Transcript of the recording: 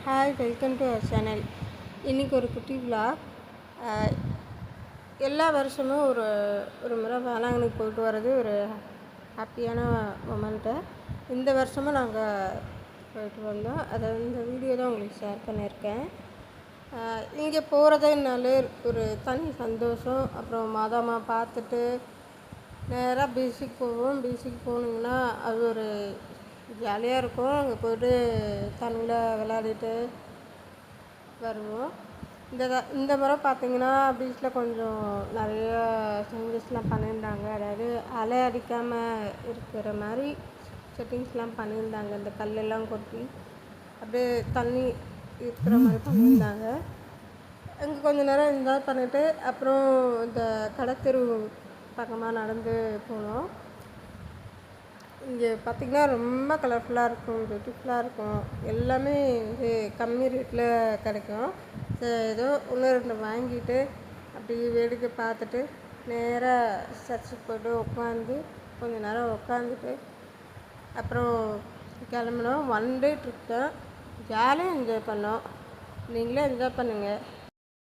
Hi, welcome to our channel. இன்றைக்கி ஒரு குட்டி விலாக். எல்லா வருஷமும் ஒரு ஒரு முறை வேளாங்கண்ணிக்கு போயிட்டு வர்றது ஒரு ஹாப்பியான மொமெண்ட்டு. இந்த வருஷமும் நாங்கள் போயிட்டு வந்தோம். அதை இந்த வீடியோ தான் உங்களுக்கு ஷேர் பண்ணியிருக்கேன். இங்கே போகிறதுனாலே ஒரு தனி சந்தோஷம். அப்புறம் மாதாம்மா பார்த்துட்டு நேராக பீச்சுக்கு போவோம். பீச்சுக்கு போனீங்கன்னா அது ஒரு ஜாலியாக இருக்கும். அங்கே போய்ட்டு தண்ணியில் விளையாடிட்டு வருவோம். இந்த முறை பார்த்திங்கன்னா பீச்சில் கொஞ்சம் நிறைய சேஞ்சஸ்லாம் பண்ணியிருந்தாங்க. அதாவது அலை அடிக்காமல் இருக்கிற மாதிரி செட்டிங்ஸ்லாம் பண்ணியிருந்தாங்க. இந்த கல்லெல்லாம் கொட்டி அப்படியே தண்ணி இருக்கிற மாதிரி பண்ணியிருந்தாங்க. அங்கே கொஞ்சம் நேரம் என்ஜாய் பண்ணிவிட்டு அப்புறம் இந்த கடத்தெரு பக்கமாக நடந்து போனோம். இங்கே பார்த்திங்கன்னா ரொம்ப கலர்ஃபுல்லாக இருக்கும், பியூட்டிஃபுல்லாக இருக்கும். எல்லாமே வந்து கம்மி ரேட்டில் கிடைக்கும். ஏதோ ஒன்று ரெண்டு வாங்கிட்டு அப்படி வேடிக்கை பார்த்துட்டு நேராக சர்ச்சுக்கு போய்ட்டு உட்காந்து கொஞ்சம் நேரம் உட்காந்துட்டு அப்புறம் கிளம்பினோம். 1 டே ட்ரிப் தான். ஜாலியாக என்ஜாய் பண்ணோம். நீங்களே என்ஜாய் பண்ணுங்கள்.